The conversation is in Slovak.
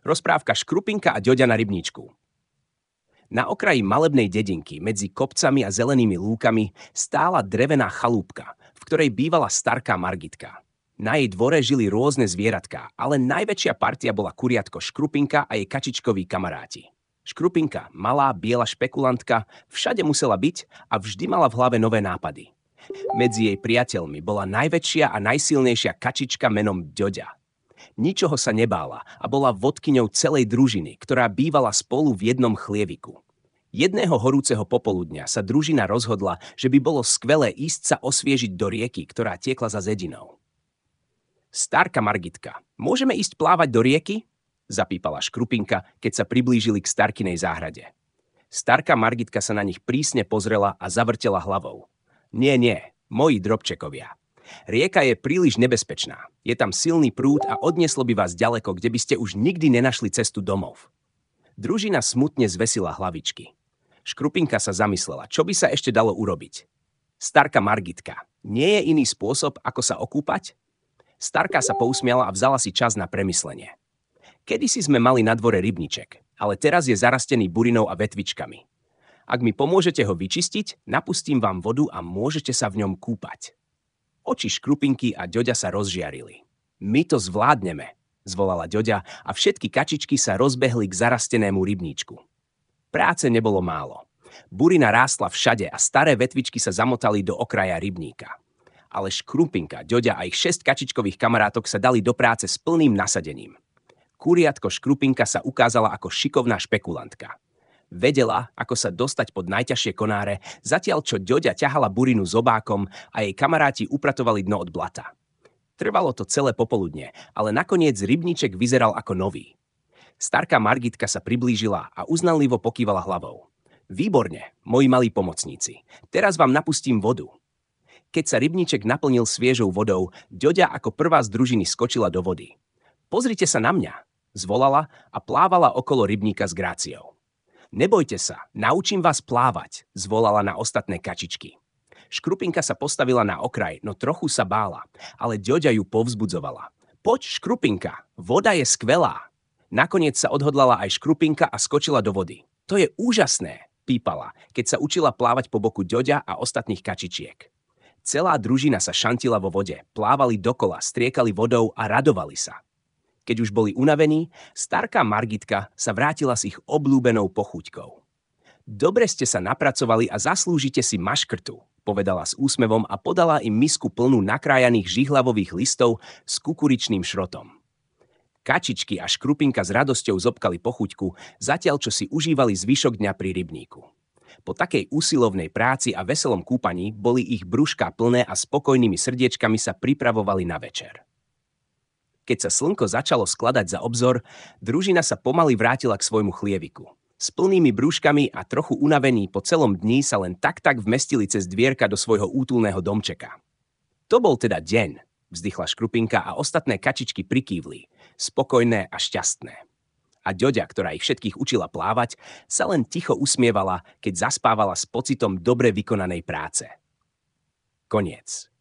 Rozprávka Škrupinka a Ďoďa na rybníčku. Na okraji malebnej dedinky medzi kopcami a zelenými lúkami stála drevená chalúpka, v ktorej bývala starká Margitka. Na jej dvore žili rôzne zvieratká, ale najväčšia partia bola kuriatko Škrupinka a jej kačičkoví kamaráti. Škrupinka, malá biela špekulantka, všade musela byť a vždy mala v hlave nové nápady. Medzi jej priateľmi bola najväčšia a najsilnejšia kačička menom Ďoďa. Ničoho sa nebála a bola vodkyňou celej družiny, ktorá bývala spolu v jednom chlieviku. Jedného horúceho popoludňa sa družina rozhodla, že by bolo skvelé ísť sa osviežiť do rieky, ktorá tiekla za dedinou. Starka Margitka, môžeme ísť plávať do rieky? Zapípala Škrupinka, keď sa priblížili k starkinej záhrade. Starka Margitka sa na nich prísne pozrela a zavrtela hlavou. Nie, moji drobčekovia. Rieka je príliš nebezpečná. Je tam silný prúd a odnieslo by vás ďaleko, kde by ste už nikdy nenašli cestu domov. Družina smutne zvesila hlavičky. Škrupinka sa zamyslela, čo by sa ešte dalo urobiť. Starka Margitka, nie je iný spôsob, ako sa okúpať? Starka sa pousmiala a vzala si čas na premyslenie. Kedysi sme mali na dvore rybníček, ale teraz je zarastený burinou a vetvičkami. Ak mi pomôžete ho vyčistiť, napustím vám vodu a môžete sa v ňom kúpať. Oči Škrupinky a Ďoďa sa rozžiarili. My to zvládneme, zvolala Ďoďa a všetky kačičky sa rozbehli k zarastenému rybníčku. Práce nebolo málo. Burina rástla všade a staré vetvičky sa zamotali do okraja rybníka. Ale Škrupinka, Ďoďa a ich 6 kačičkových kamarátok sa dali do práce s plným nasadením. Kuriatko Škrupinka sa ukázala ako šikovná špekulantka. Vedela, ako sa dostať pod najťažšie konáre, zatiaľ čo Ďoďa ťahala burinu zobákom a jej kamaráti upratovali dno od blata. Trvalo to celé popoludne, ale nakoniec rybníček vyzeral ako nový. Starká Margitka sa priblížila a uznanlivo pokývala hlavou. Výborne, moji malí pomocníci. Teraz vám napustím vodu. Keď sa rybníček naplnil sviežou vodou, Ďoďa ako prvá z družiny skočila do vody. Pozrite sa na mňa, zvolala a plávala okolo rybníka s gráciou. Nebojte sa, naučím vás plávať, zvolala na ostatné kačičky. Škrupinka sa postavila na okraj, no trochu sa bála, ale Ďoďa ju povzbudzovala. Poď, Škrupinka, voda je skvelá. Nakoniec sa odhodlala aj Škrupinka a skočila do vody. To je úžasné, pípala, keď sa učila plávať po boku Ďoďa a ostatných kačičiek. Celá družina sa šantila vo vode, plávali dokola, striekali vodou a radovali sa. Keď už boli unavení, starká Margitka sa vrátila s ich obľúbenou pochuťkou. Dobre ste sa napracovali a zaslúžite si maškrtu, povedala s úsmevom a podala im misku plnú nakrájaných žihlavových listov s kukuričným šrotom. Kačičky a Škrupinka s radosťou zobkali pochuťku, zatiaľ čo si užívali zvyšok dňa pri rybníku. Po takej usilovnej práci a veselom kúpaní boli ich brúška plné a spokojnými srdiečkami sa pripravovali na večer. Keď sa slnko začalo skladať za obzor, družina sa pomaly vrátila k svojmu chlieviku. S plnými brúškami a trochu unavení po celom dni sa len tak vmestili cez dvierka do svojho útulného domčeka. To bol teda deň, vzdychla Škrupinka a ostatné kačičky prikývli, spokojné a šťastné. A Ďoďa, ktorá ich všetkých učila plávať, sa len ticho usmievala, keď zaspávala s pocitom dobre vykonanej práce. Koniec.